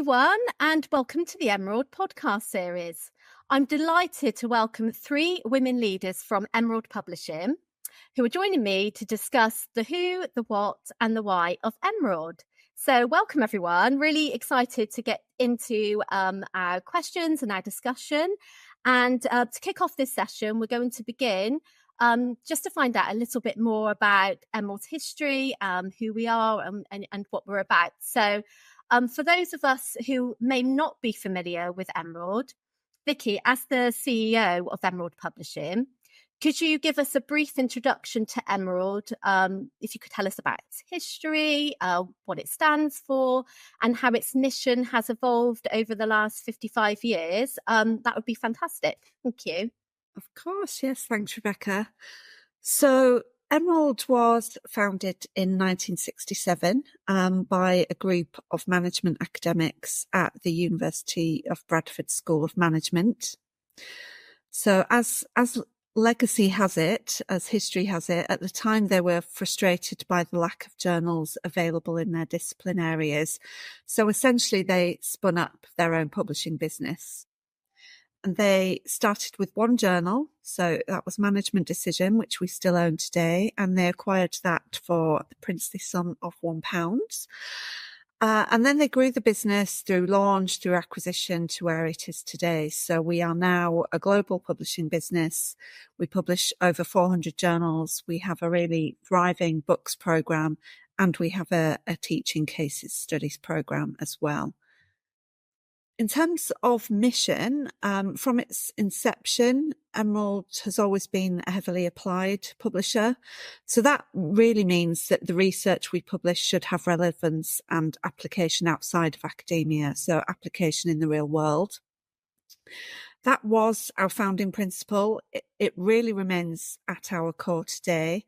everyone, and welcome to the Emerald podcast series. I'm delighted to welcome three women leaders from Emerald Publishing who are joining me to discuss the who, the what, and the why of Emerald. So welcome, everyone. Really excited to get into our questions and our discussion. And to kick off this session, we're going to begin just to find out a little bit more about Emerald's history, who we are and what we're about. So for those of us who may not be familiar with Emerald, Vicky, as the CEO of Emerald Publishing, could you give us a brief introduction to Emerald? If you could tell us about its history, what it stands for, and how its mission has evolved over the last 55 years, that would be fantastic. Thank you. Of course, yes. Thanks, Rebecca. So Emerald was founded in 1967 by a group of management academics at the University of Bradford School of Management. So as legacy has it, as history has it, at the time they were frustrated by the lack of journals available in their discipline areas. So essentially they spun up their own publishing business. And they started with one journal, so that was Management Decision, which we still own today, and they acquired that for the princely sum of £1. And then they grew the business through launch, through acquisition to where it is today. So we are now a global publishing business. We publish over 400 journals. We have a really thriving books program, and we have a teaching cases studies program as well. In terms of mission, from its inception, Emerald has always been a heavily applied publisher. So that really means that the research we publish should have relevance and application outside of academia, so application in the real world. That was our founding principle. It really remains at our core today.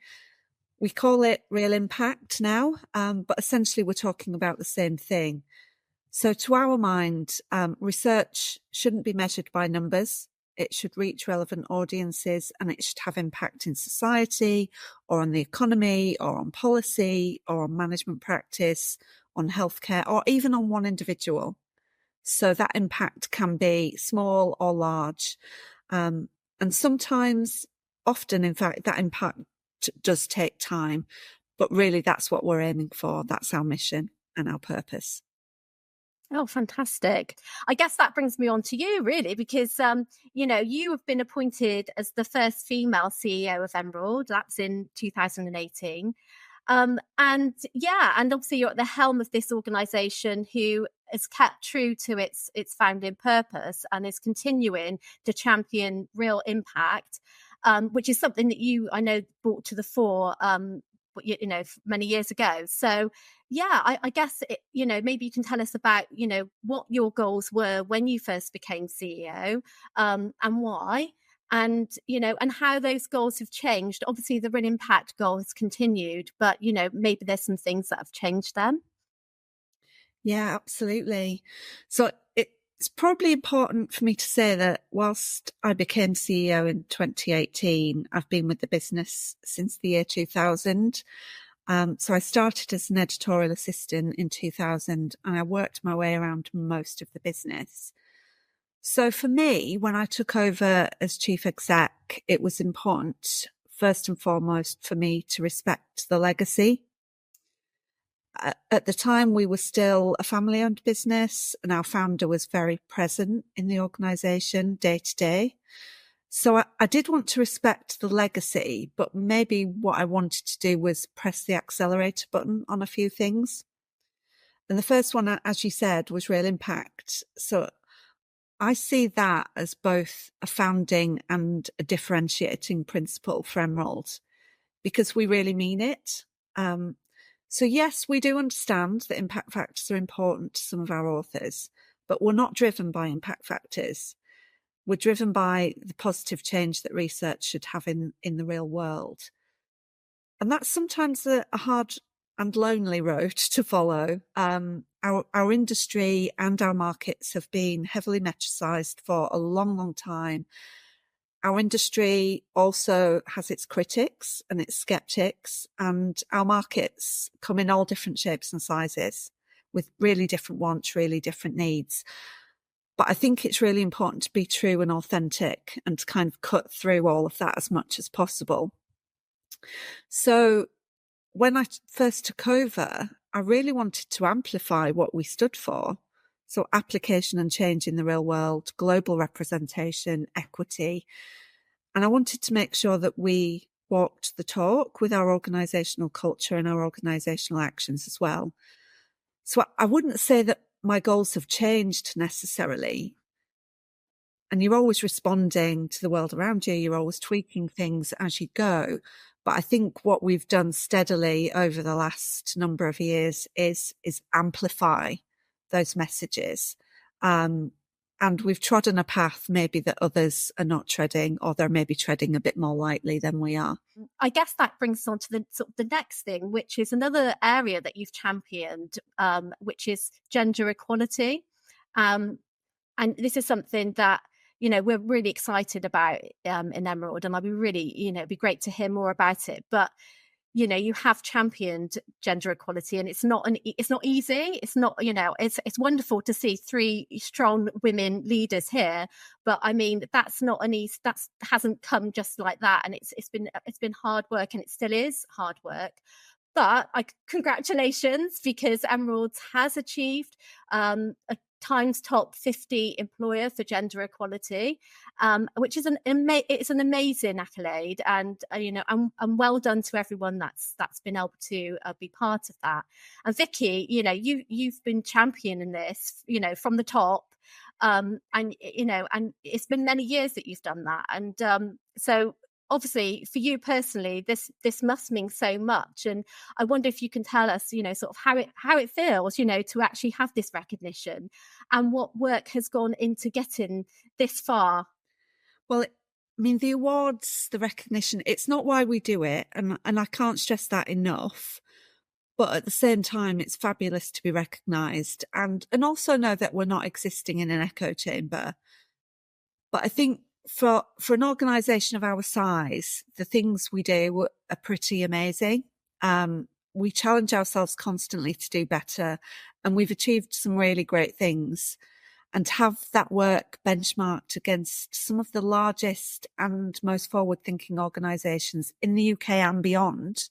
We call it real impact now, but essentially we're talking about the same thing. So to our mind, research shouldn't be measured by numbers. It should reach relevant audiences and it should have impact in society or on the economy or on policy or on management practice, on healthcare, or even on one individual. So that impact can be small or large. And sometimes, often, in fact, that impact does take time. But really, that's what we're aiming for. That's our mission and our purpose. Oh, fantastic. I guess that brings me on to you, really, because, you have been appointed as the first female CEO of Emerald. That's in 2018. And obviously you're at the helm of this organisation who has kept true to its founding purpose and is continuing to champion real impact, which is something that you, I know, brought to the fore many years ago. So, I guess, maybe you can tell us about, what your goals were when you first became CEO, and why, and how those goals have changed. Obviously, the real impact goal has continued, but, maybe there's some things that have changed them. Yeah, absolutely. So it's probably important for me to say that whilst I became CEO in 2018, I've been with the business since the year 2000. So I started as an editorial assistant in 2000 and I worked my way around most of the business. So for me, when I took over as chief exec, it was important, first and foremost, for me to respect the legacy. At the time, we were still a family-owned business and our founder was very present in the organisation day to day. So I did want to respect the legacy, but maybe what I wanted to do was press the accelerator button on a few things. And the first one, as you said, was real impact. So I see that as both a founding and a differentiating principle for Emerald because we really mean it. So yes, we do understand that impact factors are important to some of our authors, but we're not driven by impact factors. We're driven by the positive change that research should have in the real world. And that's sometimes a hard and lonely road to follow. Our industry and our markets have been heavily metricized for a long, long time. Our industry also has its critics and its skeptics, and our markets come in all different shapes and sizes. with really different wants, really different needs. But I think it's really important to be true and authentic and to kind of cut through all of that as much as possible. So when I first took over, I really wanted to amplify what we stood for. So application and change in the real world, global representation, equity. And I wanted to make sure that we walked the talk with our organisational culture and our organisational actions as well. So I wouldn't say that my goals have changed necessarily. And you're always responding to the world around you. You're always tweaking things as you go. But I think what we've done steadily over the last number of years is amplify those messages. And we've trodden a path maybe that others are not treading, or they're maybe treading a bit more lightly than we are. I guess that brings us on to the sort of the next thing, which is another area that you've championed, which is gender equality. And this is something that, you know, we're really excited about in Emerald, and I'd be really, you know, it'd be great to hear more about it. But you know, you have championed gender equality, and it's not easy. It's not, you know, it's wonderful to see 3 strong women leaders here, but I mean, that's not an easy, hasn't come just like that. And it's been hard work, and it still is hard work. But congratulations, because Emerald has achieved a Times Top 50 employer for gender equality, which is it's an amazing accolade, and you know, and well done to everyone that's been able to be part of that. And Vicky, you know, you've been championing this, you know, from the top, and you know, and it's been many years that you've done that, and so obviously for you personally, this must mean so much. And I wonder if you can tell us, you know, sort of how it feels, you know, to actually have this recognition, and what work has gone into getting this far. Well, I mean, the awards, the recognition, it's not why we do it. And I can't stress that enough. But at the same time, it's fabulous to be recognised, and also know that we're not existing in an echo chamber. But I think for an organisation of our size, the things we do are pretty amazing. We challenge ourselves constantly to do better, and we've achieved some really great things. And to have that work benchmarked against some of the largest and most forward-thinking organisations in the UK and beyond,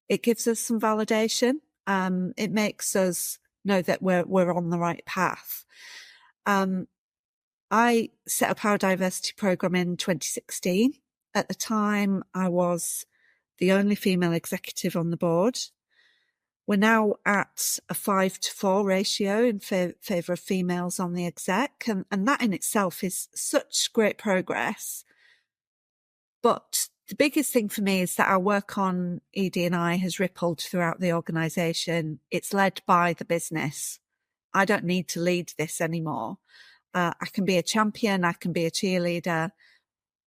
it gives us some validation. It makes us know that we're on the right path. I set up our diversity programme in 2016. At the time, I was the only female executive on the board. We're now at a 5-to-4 ratio in favour of females on the exec, and that in itself is such great progress. But the biggest thing for me is that our work on ED&I has rippled throughout the organisation. It's led by the business. I don't need to lead this anymore. I can be a champion, I can be a cheerleader,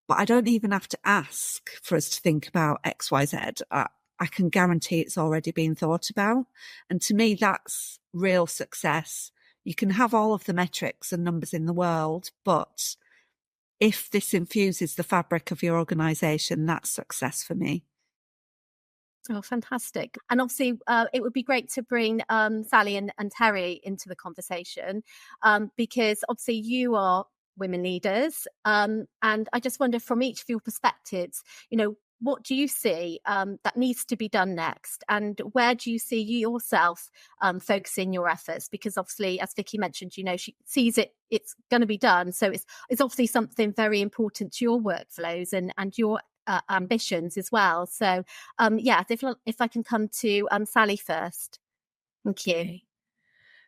but I don't even have to ask for us to think about X, Y, Z. I can guarantee it's already been thought about. And to me, that's real success. You can have all of the metrics and numbers in the world, but if this infuses the fabric of your organisation, that's success for me. Oh, fantastic. And obviously, it would be great to bring Sally and Terri into the conversation, because obviously you are women leaders. And I just wonder, from each of your perspectives, you know, what do you see that needs to be done next? And where do you see you yourself focusing your efforts? Because obviously, as Vicky mentioned, you know, she sees it's going to be done. So it's obviously something very important to your workflows and your ambitions as well. So yeah, if I can come to Sally first. Thank you. Okay.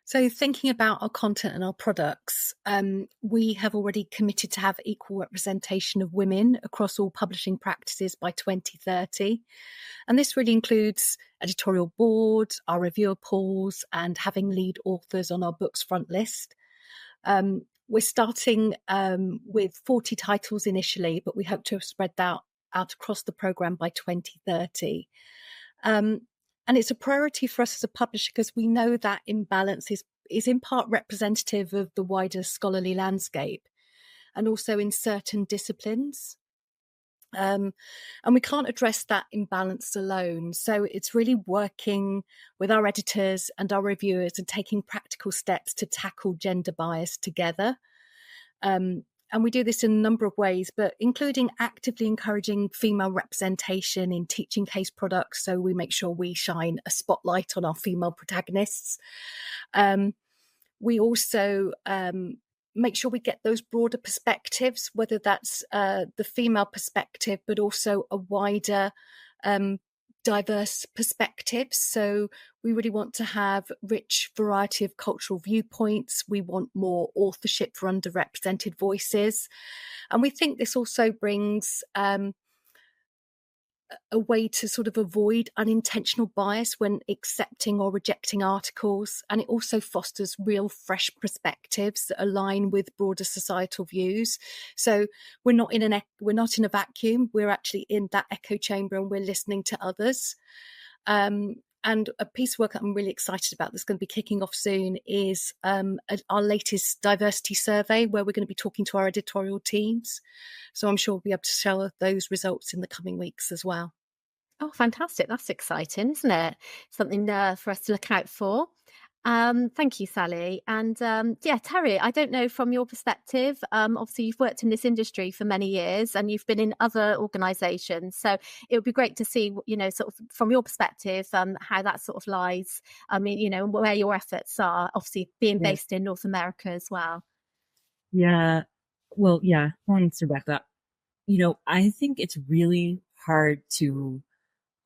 So thinking about our content and our products, we have already committed to have equal representation of women across all publishing practices by 2030. And this really includes editorial boards, our reviewer pools, and having lead authors on our books front list. We're starting with 40 titles initially, but we hope to have spread that out across the programme by 2030. And it's a priority for us as a publisher because we know that imbalance is in part representative of the wider scholarly landscape and also in certain disciplines. And we can't address that imbalance alone. So it's really working with our editors and our reviewers and taking practical steps to tackle gender bias together. And we do this in a number of ways, but including actively encouraging female representation in teaching case products. So we make sure we shine a spotlight on our female protagonists. We also make sure we get those broader perspectives, whether that's the female perspective, but also a wider diverse perspectives. So we really want to have rich variety of cultural viewpoints. We want more authorship for underrepresented voices. And we think this also brings a way to sort of avoid unintentional bias when accepting or rejecting articles. And it also fosters real fresh perspectives that align with broader societal views. So we're not in a vacuum. We're actually in that echo chamber and we're listening to others. And a piece of work that I'm really excited about that's going to be kicking off soon is our latest diversity survey, where we're going to be talking to our editorial teams. So I'm sure we'll be able to share those results in the coming weeks as well. Oh, fantastic. That's exciting, isn't it? Something for us to look out for. Thank you, Sally. And yeah, Terri, I don't know from your perspective, obviously you've worked in this industry for many years and you've been in other organisations. So it would be great to see, sort of from your perspective, how that sort of lies. I mean, where your efforts are, obviously being based in North America as well. Yeah. Well, yeah. Thanks, Rebecca. I think it's really hard to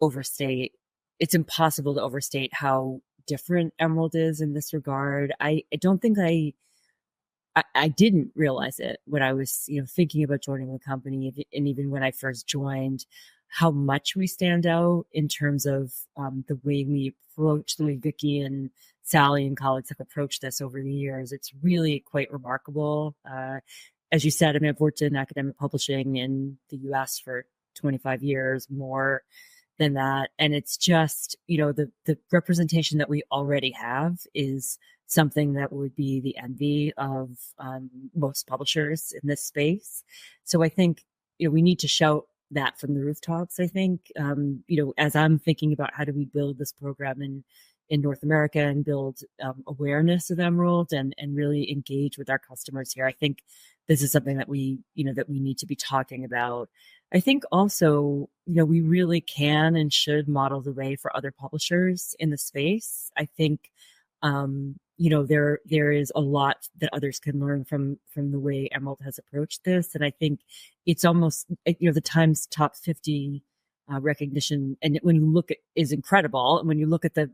overstate. It's impossible to overstate how different Emerald is in this regard. I don't think I didn't realize it when I was, thinking about joining the company, and even when I first joined, how much we stand out in terms of the way we approach, the way Vicky and Sally and colleagues have approached this over the years. It's really quite remarkable. As you said, I mean, I've worked in academic publishing in the US for 25 years, more than that. And it's just, the representation that we already have is something that would be the envy of most publishers in this space. So I think, we need to shout that from the rooftops. I think, as I'm thinking about how do we build this program in North America and build awareness of Emerald and really engage with our customers here, I think this is something that we need to be talking about. I think also, we really can and should model the way for other publishers in the space. I think, there is a lot that others can learn from the way Emerald has approached this. And I think it's almost, the Times top 50 recognition, and when you look at, is incredible. And when you look at the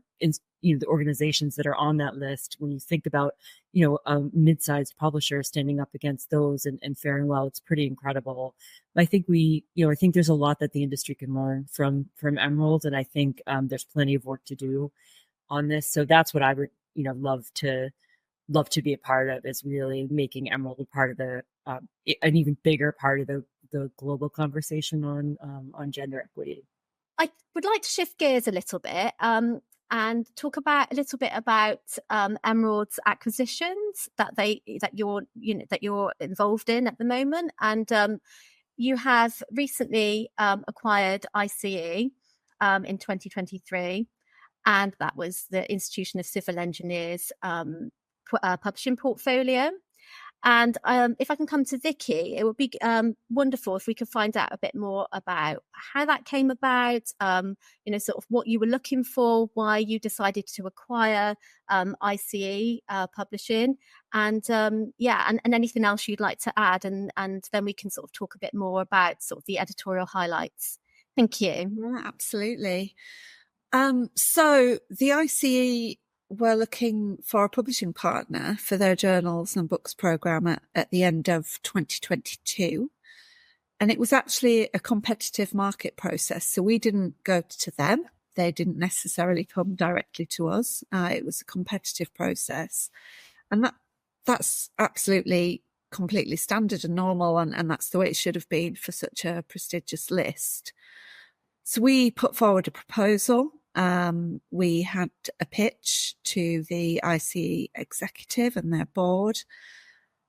organizations that are on that list, when you think about, a mid-sized publisher standing up against those and faring well, it's pretty incredible. I think I think there's a lot that the industry can learn from Emerald. And I think there's plenty of work to do on this. So that's what I would, love to be a part of, is really making Emerald a part of an even bigger part of the global conversation on gender equity. I would like to shift gears a little bit and talk a little bit about Emerald's acquisitions that you're involved in at the moment. And you have recently acquired ICE in 2023, and that was the Institution of Civil Engineers publishing portfolio. And if I can come to Vicky, it would be wonderful if we could find out a bit more about how that came about, sort of what you were looking for, why you decided to acquire ICE publishing, and anything else you'd like to add. And then we can sort of talk a bit more about sort of the editorial highlights. Thank you. Yeah, absolutely. So the ICE were looking for a publishing partner for their journals and books program at the end of 2022. And it was actually a competitive market process. So we didn't go to them. They didn't necessarily come directly to us. It was a competitive process. And that's absolutely completely standard and normal. And that's the way it should have been for such a prestigious list. So we put forward a proposal. We had a pitch to the ICE executive and their board.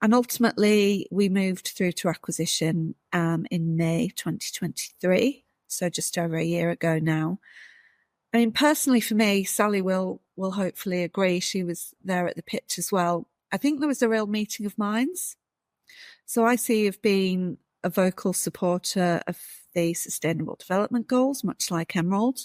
And ultimately, we moved through to acquisition in May 2023, so just over a year ago now. I mean, personally for me, Sally will hopefully agree, she was there at the pitch as well. I think there was a real meeting of minds. So ICE have been a vocal supporter of the Sustainable Development Goals, much like Emerald.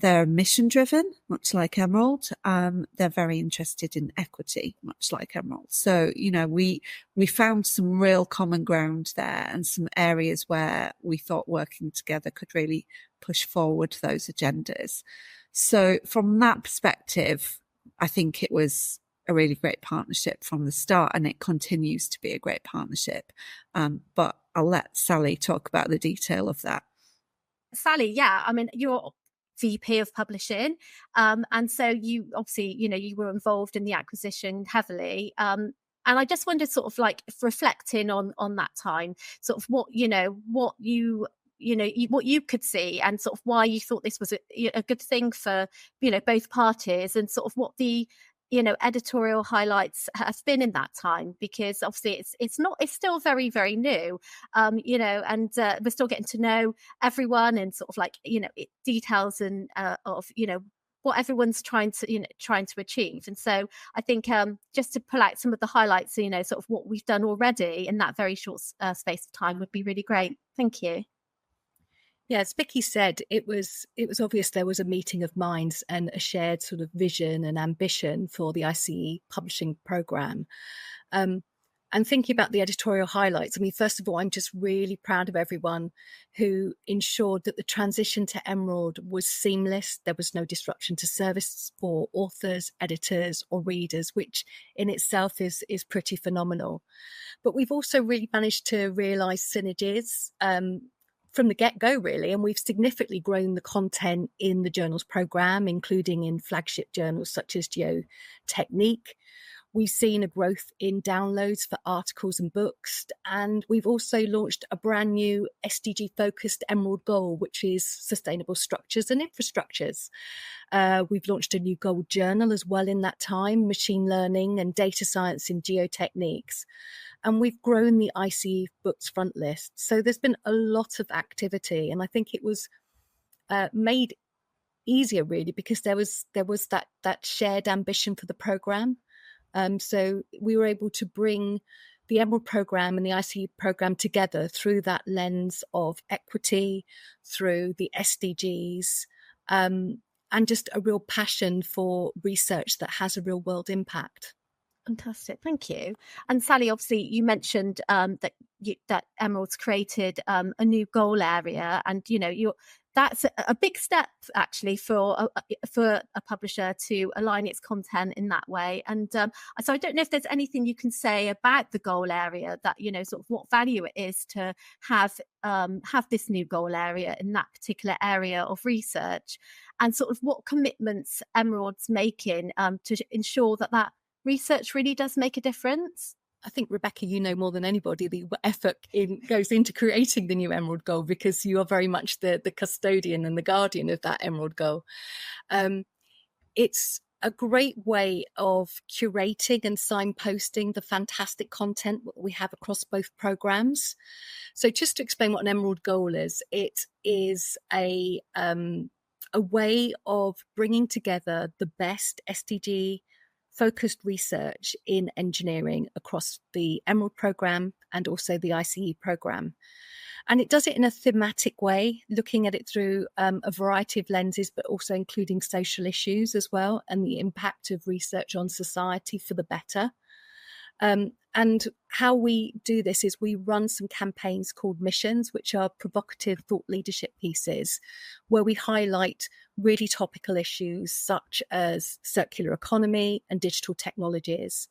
They're mission-driven, much like Emerald. They're very interested in equity, much like Emerald. So, you know, we found some real common ground there and some areas where we thought working together could really push forward those agendas. So from that perspective, I think it was a really great partnership from the start, and it continues to be a great partnership. But I'll let Sally talk about the detail of that. Sally, yeah, I mean, you're VP of publishing. And so you obviously, you know, you were involved in the acquisition heavily. And I just wondered, sort of like reflecting on that time, sort of what you could see and sort of why you thought this was a good thing for, you know, both parties, and sort of what the, you know, editorial highlights has been in that time, because obviously it's still very, very new, you know, and we're still getting to know everyone and sort of like, you know, details and of, you know, what everyone's trying to achieve. And so I think just to pull out some of the highlights, you know, sort of what we've done already in that very short space of time would be really great. Thank you. Yeah, as Vicky said, it was obvious there was a meeting of minds and a shared sort of vision and ambition for the ICE publishing programme. And thinking about the editorial highlights, I mean, first of all, I'm just really proud of everyone who ensured that the transition to Emerald was seamless. There was no disruption to service for authors, editors, or readers, which in itself is pretty phenomenal. But we've also really managed to realise synergies from the get-go, really, and we've significantly grown the content in the journals programme, including in flagship journals such as Geotechnique. We've seen a growth in downloads for articles and books, and we've also launched a brand new SDG-focused Emerald goal, which is sustainable structures and infrastructures. We've launched a new gold journal as well in that time, machine learning and data science in geotechniques. And we've grown the ICE books front list. So there's been a lot of activity, and I think it was made easier really because there was that shared ambition for the programme. So we were able to bring the Emerald programme and the ICE programme together through that lens of equity, through the SDGs, and just a real passion for research that has a real world impact. Fantastic, thank you. And Sally, obviously you mentioned that Emerald's created a new goal area, and you know that's a big step actually for a publisher to align its content in that way. And so I don't know if there's anything you can say about the goal area, that, you know, sort of what value it is to have this new goal area in that particular area of research, and sort of what commitments Emerald's making to ensure that research really does make a difference. I think, Rebecca, you know more than anybody the effort goes into creating the new Emerald Goal, because you are very much the custodian and the guardian of that Emerald Goal. It's a great way of curating and signposting the fantastic content that we have across both programmes. So just to explain what an Emerald Goal is, it is a way of bringing together the best SDG focused research in engineering across the Emerald programme and also the ICE programme. And it does it in a thematic way, looking at it through a variety of lenses, but also including social issues as well, and the impact of research on society for the better. And how we do this is we run some campaigns called missions, which are provocative thought leadership pieces, where we highlight really topical issues such as circular economy and digital technologies.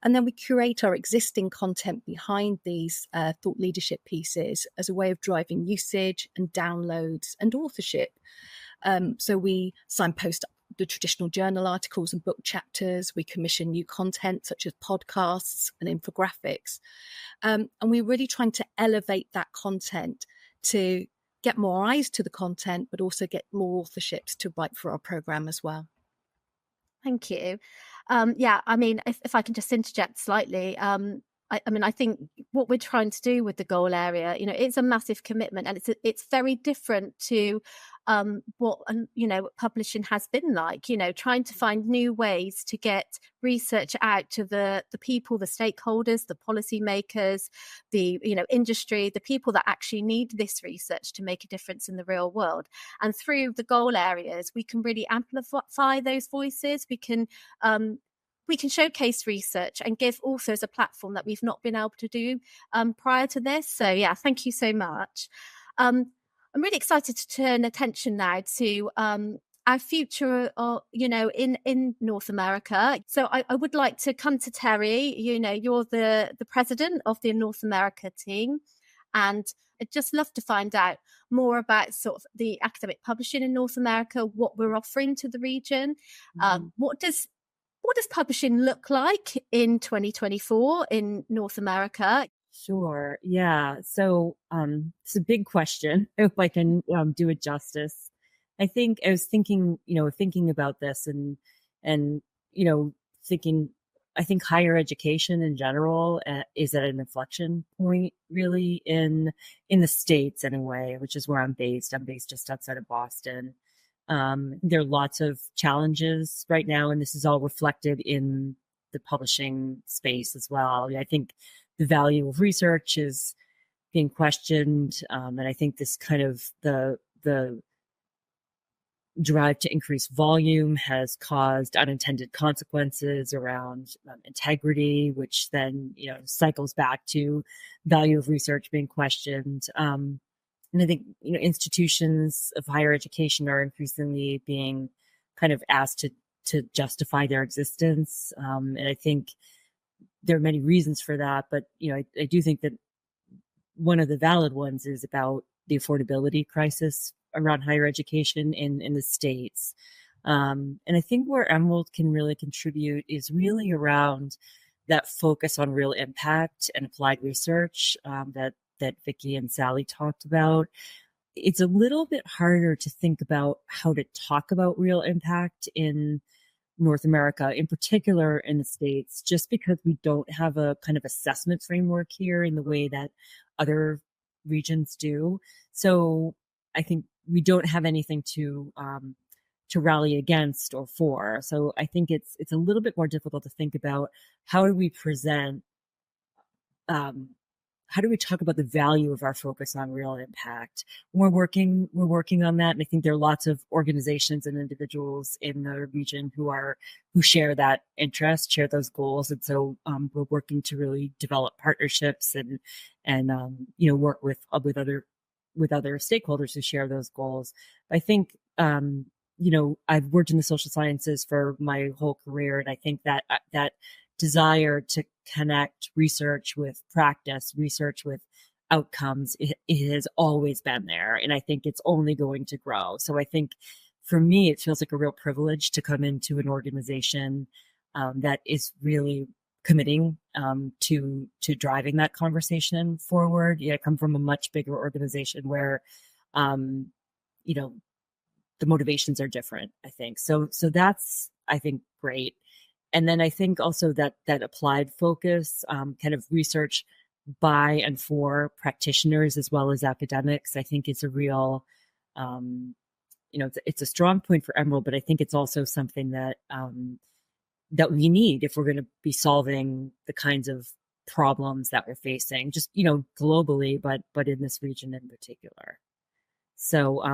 And then we curate our existing content behind these thought leadership pieces as a way of driving usage and downloads and authorship. So we signpost the traditional journal articles and book chapters. We commission new content such as podcasts and infographics. And we're really trying to elevate that content to get more eyes to the content, but also get more authorships to write for our programme as well. Thank you. Yeah, I mean, if I can just interject slightly, I mean, I think what we're trying to do with the goal area, it's a massive commitment, and it's very different to what publishing has been like. Trying to find new ways to get research out to the people, the stakeholders, the policymakers, the industry, the people that actually need this research to make a difference in the real world. And through the goal areas, we can really amplify those voices. We can showcase research and give authors a platform that we've not been able to do prior to this. So yeah, thank you so much. I'm really excited to turn attention now to our future, in North America. So I would like to come to Terri. You're the president of the North America team, and I'd just love to find out more about sort of the academic publishing in North America, what we're offering to the region. What does publishing look like in 2024 in North America? Sure. Yeah. So it's a big question. I hope I can do it justice. I think I was thinking about this and thinking, I think higher education in general is at an inflection point, really, in the States anyway, which is where I'm based. I'm based just outside of Boston. There are lots of challenges right now, and this is all reflected in the publishing space as well. I think the value of research is being questioned, and I think this kind of the drive to increase volume has caused unintended consequences around integrity, which then cycles back to value of research being questioned. And I think, institutions of higher education are increasingly being kind of asked to justify their existence. And I think there are many reasons for that, but, I do think that one of the valid ones is about the affordability crisis around higher education in the States. And I think where Emerald can really contribute is really around that focus on real impact and applied research that Vicky and Sally talked about. It's a little bit harder to think about how to talk about real impact in North America, in particular in the States, just because we don't have a kind of assessment framework here in the way that other regions do. So I think we don't have anything to rally against or for. So I think it's a little bit more difficult to think about how do we present how do we talk about the value of our focus on real impact? We're working on that. And I think there are lots of organizations and individuals in the region who share that interest, share those goals. And so we're working to really develop partnerships and work with other stakeholders who share those goals. I think, I've worked in the social sciences for my whole career. And I think that desire to connect research with practice, research with outcomes, it has always been there. And I think it's only going to grow. So I think for me, it feels like a real privilege to come into an organization that is really committing to driving that conversation forward. I come from a much bigger organization where, the motivations are different, I think. So that's, I think, great. And then I think also that applied focus, kind of research by and for practitioners as well as academics, I think is a real, it's a strong point for Emerald, but I think it's also something that that we need if we're going to be solving the kinds of problems that we're facing, just globally, but in this region in particular. So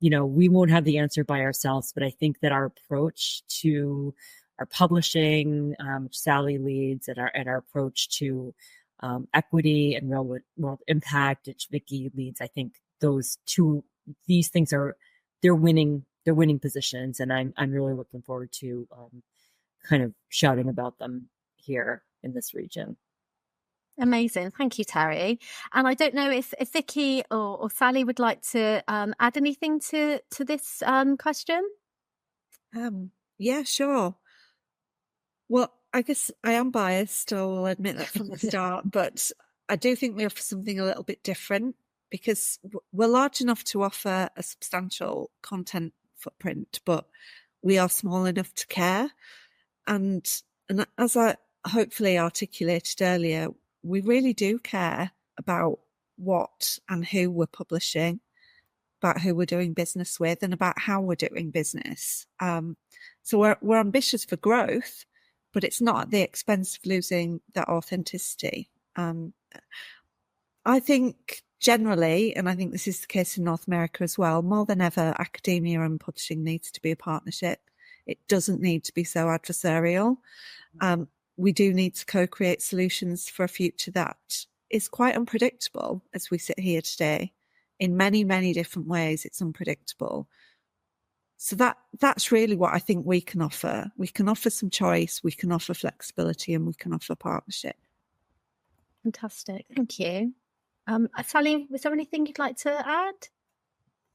we won't have the answer by ourselves, but I think that our approach to our publishing, which Sally leads, and our approach to equity and real world impact, which Vicky leads, I think these things they're winning positions, and I'm really looking forward to kind of shouting about them here in this region. Amazing. Thank you, Terri. And I don't know if Vicky or Sally would like to add anything to this question. Yeah, sure. Well, I guess I am biased, I will admit that from the start, but I do think we offer something a little bit different because we're large enough to offer a substantial content footprint, but we are small enough to care. And as I hopefully articulated earlier, we really do care about what and who we're publishing, about who we're doing business with, and about how we're doing business. So we're ambitious for growth, but it's not at the expense of losing that authenticity. I think generally, and I think this is the case in North America as well, more than ever, academia and publishing needs to be a partnership. It doesn't need to be so adversarial. We do need to co-create solutions for a future that is quite unpredictable as we sit here today. In many, many different ways, it's unpredictable. So that's really what I think we can offer. We can offer some choice, we can offer flexibility, and we can offer partnership. Fantastic. Thank you. Sally, was there anything you'd like to add?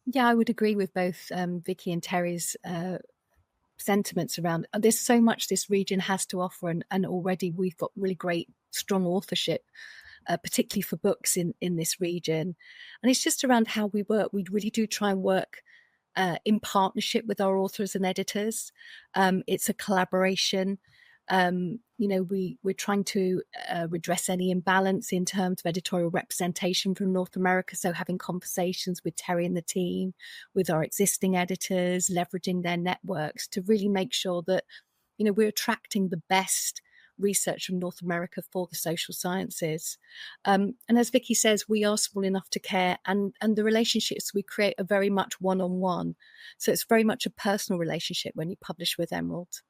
Yeah, I would agree with both Vicky and Terry's sentiments around there's so much this region has to offer, and already we've got really great, strong authorship, particularly for books in this region. And it's just around how we work. We really do try and work in partnership with our authors and editors. It's a collaboration. We're trying to redress any imbalance in terms of editorial representation from North America. So having conversations with Terry and the team, with our existing editors, leveraging their networks to really make sure that, we're attracting the best research from North America for the social sciences. And as Vicky says, we are small enough to care, and the relationships we create are very much one-on-one. So it's very much a personal relationship when you publish with Emerald.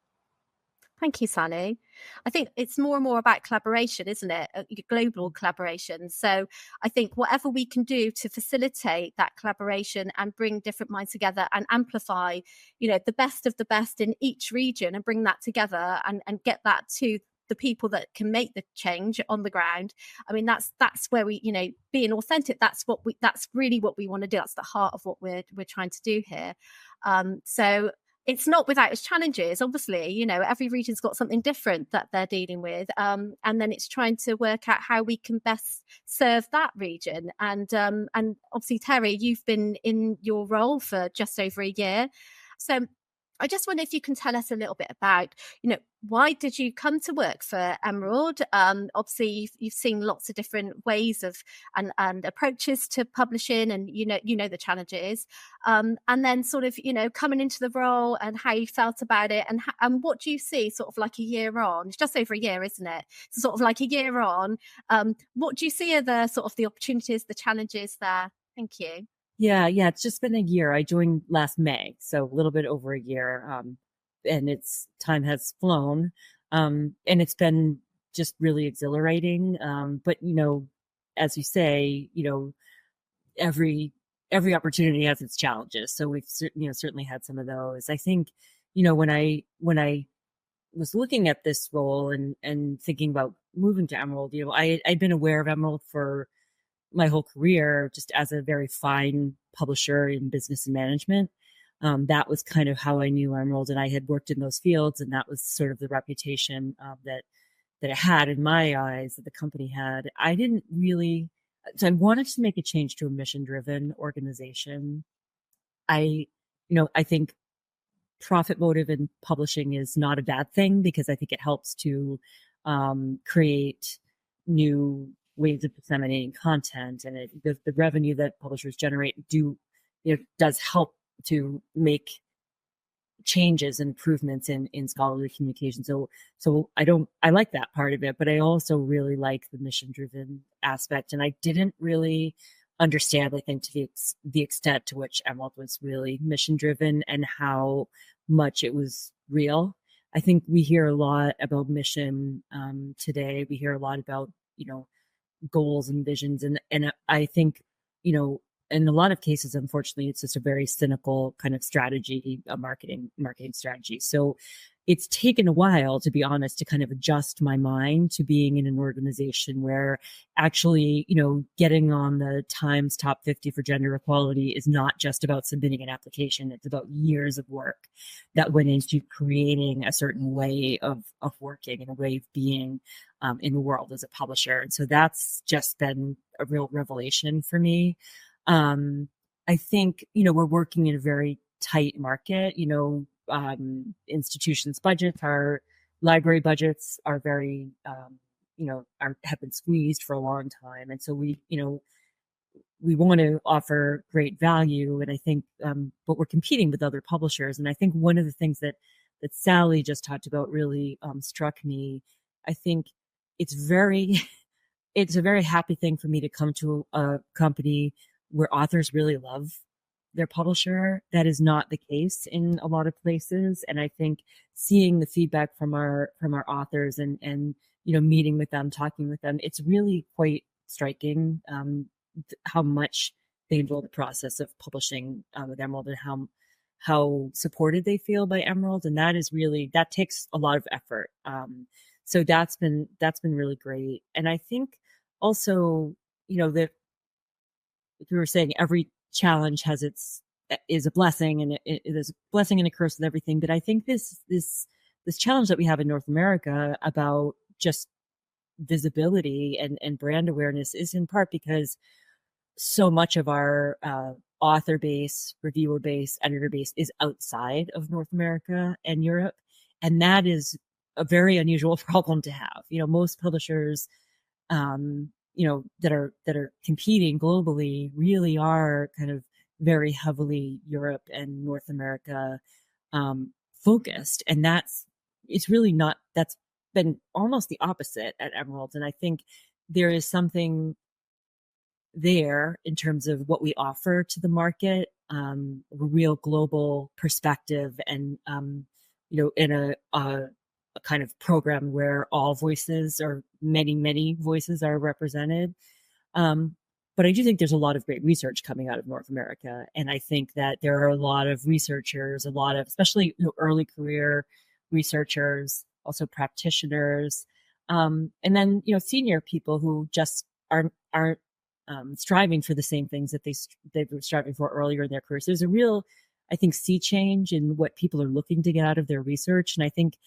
Thank you, Sally. I think it's more and more about collaboration, isn't it? Global collaboration. So I think whatever we can do to facilitate that collaboration and bring different minds together and amplify, the best of the best in each region and bring that together and get that to the people that can make the change on the ground. I mean, that's where we, being authentic, that's really what we want to do. That's the heart of what we're trying to do here. So it's not without its challenges, obviously. Every region's got something different that they're dealing with. And then it's trying to work out how we can best serve that region. And obviously, Terry, you've been in your role for just over a year. So I just wonder if you can tell us a little bit about, why did you come to work for Emerald? Obviously, you've seen lots of different ways of and approaches to publishing, and the challenges. And then sort of coming into the role and how you felt about it, and what do you see sort of like a year on? It's just over a year, isn't it? So sort of like a year on, what do you see are the sort of the opportunities, the challenges there? Thank you. Yeah, it's just been a year. I joined last May, so a little bit over a year. And time has flown. And it's been just really exhilarating. But as you say, every opportunity has its challenges. So we've certainly had some of those. I think, when I was looking at this role and thinking about moving to Emerald, I'd been aware of Emerald for my whole career, just as a very fine publisher in business and management. That was kind of how I knew Emerald, and I had worked in those fields, and that was sort of the reputation that it had in my eyes, that the company had. So I wanted to make a change to a mission-driven organization. I think profit motive in publishing is not a bad thing, because I think it helps to create new ways of disseminating content, and the revenue that publishers generate does help to make changes and improvements in scholarly communication. So I like that part of it, but I also really like the mission driven aspect. And I didn't really understand, I think, to the extent to which Emerald was really mission driven and how much it was real. I think we hear a lot about mission today. We hear a lot about, goals and visions. And I think, in a lot of cases, unfortunately, it's just a very cynical kind of strategy, a marketing strategy. So it's taken a while, to be honest, to kind of adjust my mind to being in an organization where actually, getting on the Times top 50 for gender equality is not just about submitting an application. It's about years of work that went into creating a certain way of working and a way of being in the world as a publisher. And so that's just been a real revelation for me. I think, we're working in a very tight market. Institutions' budgets, our library budgets are very have been squeezed for a long time. And so we want to offer great value. And I think, but we're competing with other publishers. And I think one of the things that Sally just talked about really struck me. I think it's a very happy thing for me to come to a company where authors really love their publisher. That is not the case in a lot of places. And I think seeing the feedback from our authors and meeting with them, talking with them, it's really quite striking how much they enjoy the process of publishing with Emerald, and how supported they feel by Emerald. And that takes a lot of effort. So that's been really great. And I think also, that we were saying every challenge is a blessing, and it is a blessing and a curse with everything. But I think this challenge that we have in North America about just visibility and brand awareness is in part because so much of our author base, reviewer base, editor base is outside of North America and Europe. And that is a very unusual problem to have. Most publishers, that are competing globally really are kind of very heavily Europe and North America focused. And that's been almost the opposite at Emerald. And I think there is something there in terms of what we offer to the market, a real global perspective, and in a kind of program where all voices, or many voices, are represented. But I do think there's a lot of great research coming out of North America, and I think that there are a lot of researchers, especially early career researchers, also practitioners, and then senior people who just aren't striving for the same things that they were striving for earlier in their careers. There's a real, I think, sea change in what people are looking to get out of their research. And I think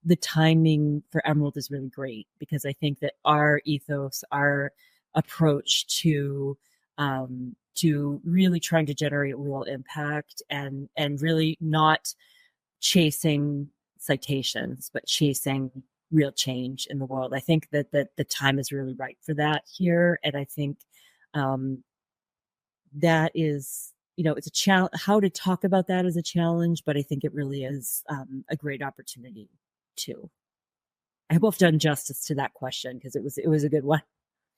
the timing for Emerald is really great, because I think that our ethos, our approach to really trying to generate real impact and really not chasing citations, but chasing real change in the world. I think that the time is really right for that here. And I think that is, it's a challenge. How to talk about that is a challenge, but I think it really is a great opportunity too. I hope I've done justice to that question, because it was a good one.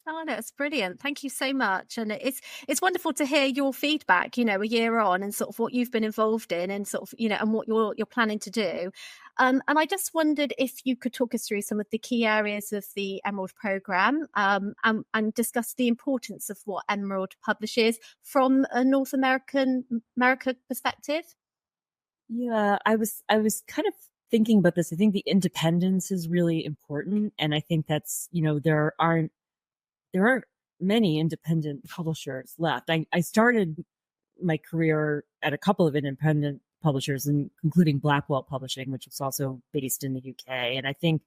Oh, no, it's brilliant. Thank you so much. And it's wonderful to hear your feedback, a year on, and sort of what you've been involved in, and sort of, and what you're planning to do. And I just wondered if you could talk us through some of the key areas of the Emerald programme, and discuss the importance of what Emerald publishes from a North America perspective. Yeah, I was kind of thinking about this. I think the independence is really important. And I think that's, there aren't many independent publishers left. I started my career at a couple of independent publishers, including Blackwell Publishing, which was also based in the UK. And I think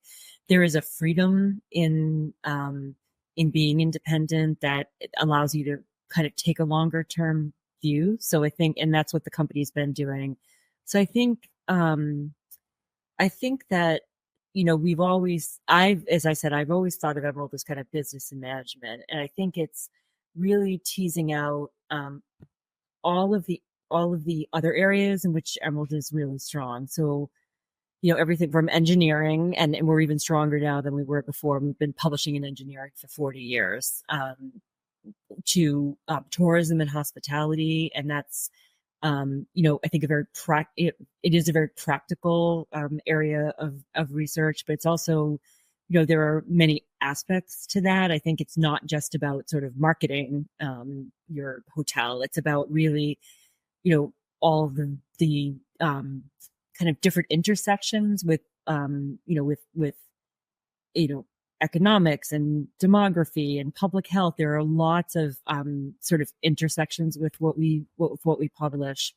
there is a freedom in being independent that allows you to kind of take a longer term view. So I think, and that's what the company's been doing. So I think that, as I said, I've always thought of Emerald as kind of business and management. And I think it's really teasing out all of the other areas in which Emerald is really strong. So, everything from engineering, and we're even stronger now than we were before. We've been publishing in engineering for 40 years, to tourism and hospitality. And that's, I think it is a very practical area of research, but it's also, there are many aspects to that. I think it's not just about sort of marketing your hotel. It's about really, all the kind of different intersections with, with economics and demography and public health. There are lots of sort of intersections with what we publish.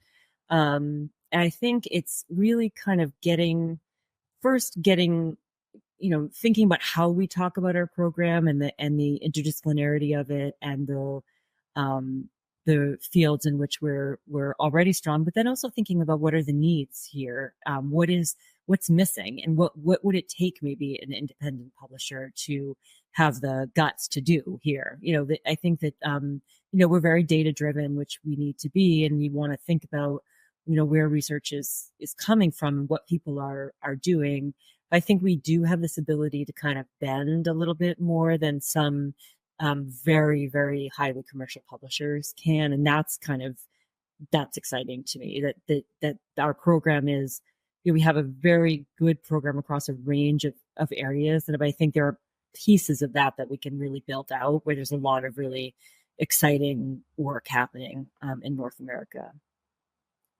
And I think it's really kind of getting, thinking about how we talk about our program and the interdisciplinarity of it, and the fields in which we're already strong, but then also thinking about what are the needs here, what's missing, and what would it take maybe an independent publisher to have the guts to do here. I think that, we're very data driven, which we need to be, and we want to think about, where research is coming from and what people are doing. I think we do have this ability to kind of bend a little bit more than some very, very highly commercial publishers can. And that's exciting to me, that our program is, we have a very good program across a range of areas. And I think there are pieces of that we can really build out, where there's a lot of really exciting work happening in North America.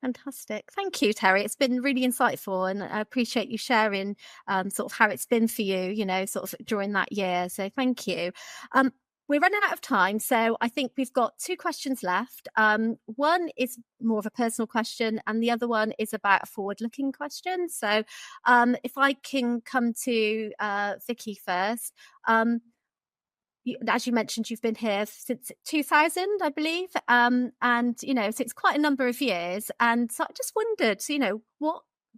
Fantastic. Thank you, Terri. It's been really insightful, and I appreciate you sharing sort of how it's been for you, sort of during that year. So thank you. We're running out of time, so I think we've got 2 questions left. One is more of a personal question, and the other one is about a forward-looking question. So if I can come to Vicky first. As you mentioned, you've been here since 2000, I believe, and so it's quite a number of years. And so I just wondered,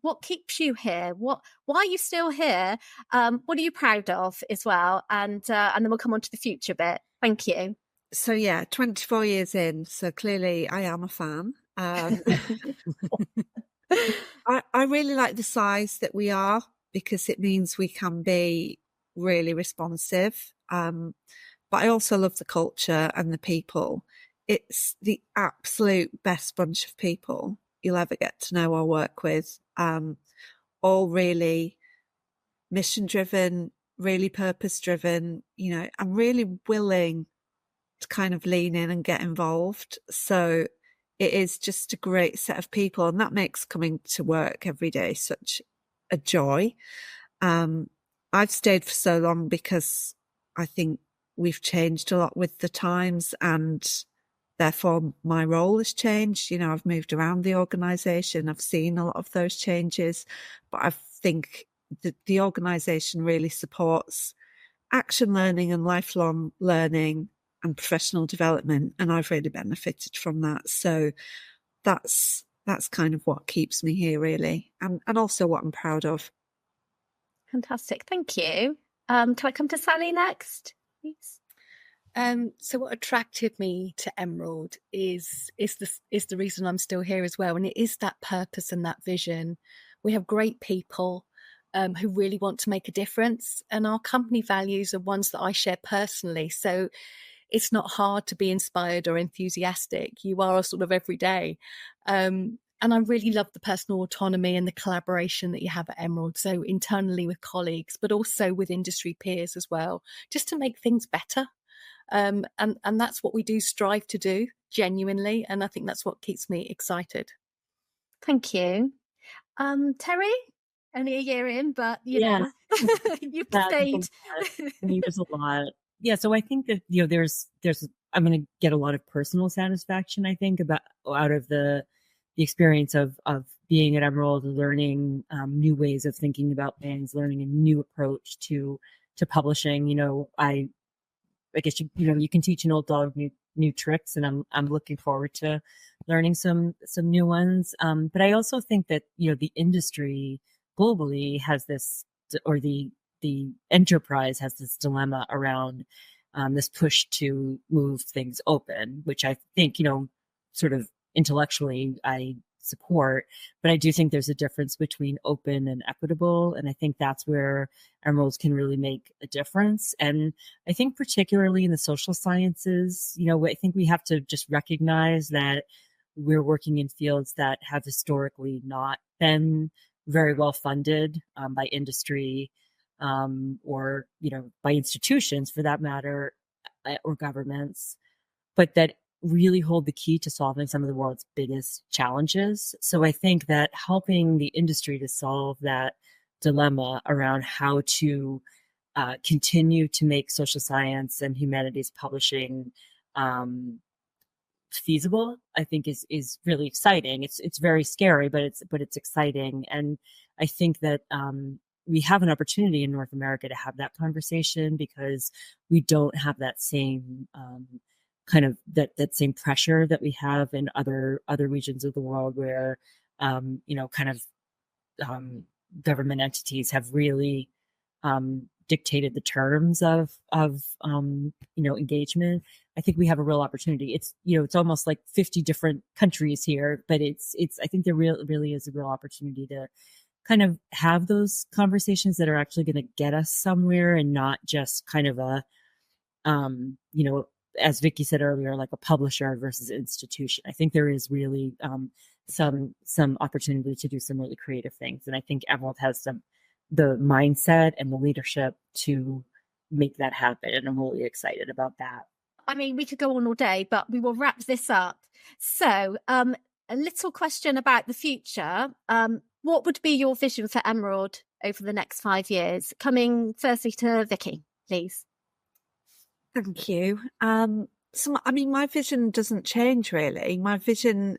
what keeps you here? Why are you still here? What are you proud of as well? And then we'll come on to the future bit. Thank you. So 24 years in. So clearly, I am a fan. I really like the size that we are, because it means we can be really responsive. But I also love the culture and the people. It's the absolute best bunch of people you'll ever get to know or work with. All really mission driven, really purpose driven. I'm really willing to kind of lean in and get involved. So it is just a great set of people, and that makes coming to work every day such a joy. I've stayed for so long because I think we've changed a lot with the times, and therefore my role has changed. I've moved around the organisation. I've seen a lot of those changes, but I think that the organisation really supports action learning and lifelong learning and professional development, and I've really benefited from that. So that's kind of what keeps me here, really, and also what I'm proud of. Fantastic. Thank you. Can I come to Sally next, please? So what attracted me to Emerald is the reason I'm still here as well. And it is that purpose and that vision. We have great people who really want to make a difference. And our company values are ones that I share personally. So it's not hard to be inspired or enthusiastic. You are sort of every day. And I really love the personal autonomy and the collaboration that you have at Emerald. So internally with colleagues, but also with industry peers as well, just to make things better. And that's what we do strive to do genuinely. And I think that's what keeps me excited. Thank you. Terri, only a year in, but know, you've stayed. There's a lot. Yeah. So I think that, I'm going to get a lot of personal satisfaction, I think, out of the experience of being at Emerald, learning new ways of thinking about things, learning a new approach to publishing. I guess you can teach an old dog new tricks, and I'm looking forward to learning some new ones. But I also think that the industry globally has this, or the enterprise has this dilemma around this push to move things open, which I think sort of intellectually I support, but I do think there's a difference between open and equitable. And I think that's where Emeralds can really make a difference. And I think particularly in the social sciences, I think we have to just recognize that we're working in fields that have historically not been very well funded by industry or, by institutions for that matter, or governments, but that really hold the key to solving some of the world's biggest challenges. So I think that helping the industry to solve that dilemma around how to continue to make social science and humanities publishing feasible, I think is really exciting. It's very scary, but it's exciting. And I think that we have an opportunity in North America to have that conversation, because we don't have that same kind of that same pressure that we have in other regions of the world, where government entities have really dictated the terms of engagement. I think we have a real opportunity. It's it's almost like 50 different countries here, but it's I think there really is a real opportunity to kind of have those conversations that are actually going to get us somewhere, and not just kind of a as Vicky said earlier, like a publisher versus institution. I think there is really some opportunity to do some really creative things, and I think Emerald has the mindset and the leadership to make that happen, and I'm really excited about that. I mean, we could go on all day, but we will wrap this up. So, a little question about the future. What would be your vision for Emerald over the next 5 years? Coming firstly to Vicky, please. Thank you. My vision doesn't change really. My vision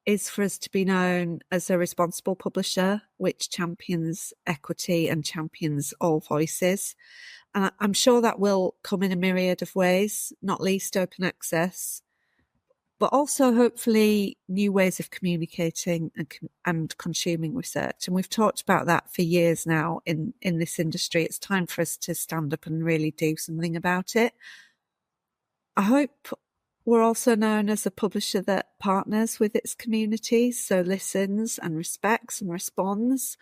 is for us to be known as a responsible publisher, which champions equity and champions all voices. And I'm sure that will come in a myriad of ways, not least open access, but also hopefully new ways of communicating and consuming research. And we've talked about that for years now in this industry. It's time for us to stand up and really do something about it. I hope we're also known as a publisher that partners with its community, so listens and respects and responds.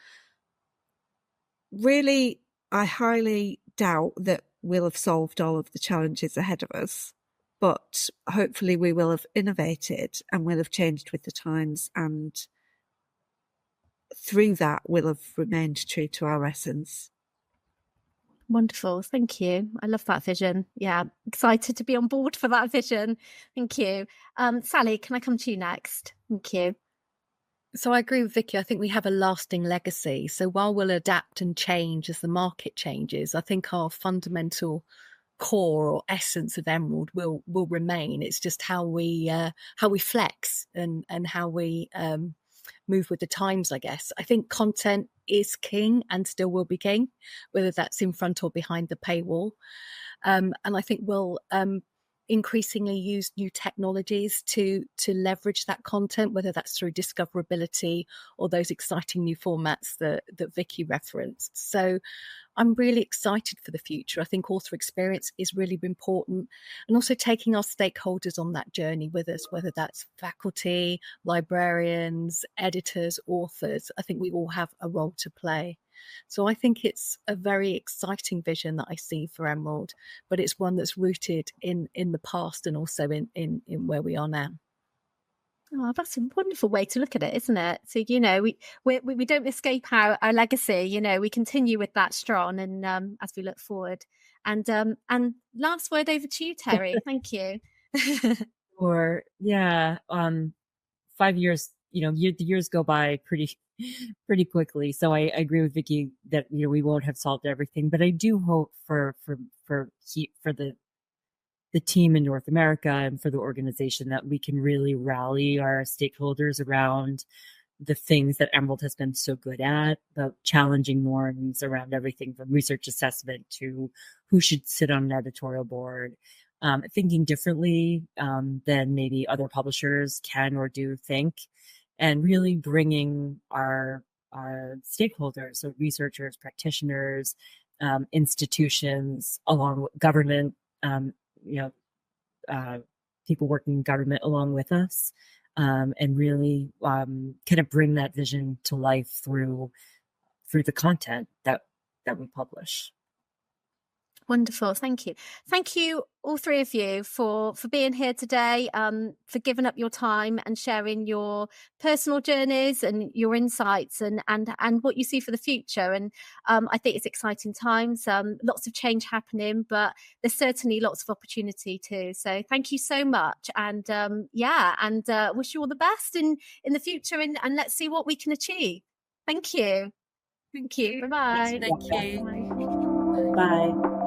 Really, I highly doubt that we'll have solved all of the challenges ahead of us, but hopefully we will have innovated and we'll have changed with the times, and through that we'll have remained true to our essence. Wonderful. Thank you. I love that vision. Yeah, excited to be on board for that vision. Thank you. Sally, can I come to you next? Thank you. So I agree with Vicky. I think we have a lasting legacy. So while we'll adapt and change as the market changes, I think our fundamental core or essence of Emerald will remain. It's just how we flex and how we move with the times, I guess. I think content is king and still will be king, whether that's in front or behind the paywall. And I think we'll increasingly use new technologies to leverage that content, whether that's through discoverability or those exciting new formats that Vicky referenced. So I'm really excited for the future. I think author experience is really important, and also taking our stakeholders on that journey with us, whether that's faculty, librarians, editors, authors. I think we all have a role to play. So I think it's a very exciting vision that I see for Emerald, but it's one that's rooted in the past and also in where we are now. Oh, that's a wonderful way to look at it, isn't it? So, we don't escape our legacy, we continue with that strong, and as we look forward. And last word over to you, Terri. Thank you. Or 5 years, the years go by pretty quickly. So I agree with Vicky that, we won't have solved everything, but I do hope for the team in North America and for the organization that we can really rally our stakeholders around the things that Emerald has been so good at, the challenging norms around everything from research assessment to who should sit on an editorial board, thinking differently than maybe other publishers can or do think, and really bringing our stakeholders, so researchers, practitioners, institutions, along with government, people working in government along with us, and really kind of bring that vision to life through the content that we publish. Wonderful. Thank you. Thank you, all three of you, for being here today, for giving up your time and sharing your personal journeys and your insights and what you see for the future. And I think it's exciting times, lots of change happening, but there's certainly lots of opportunity too. So thank you so much. And wish you all the best in the future, and let's see what we can achieve. Thank you. Thank you. Bye-bye. Thank you. Bye.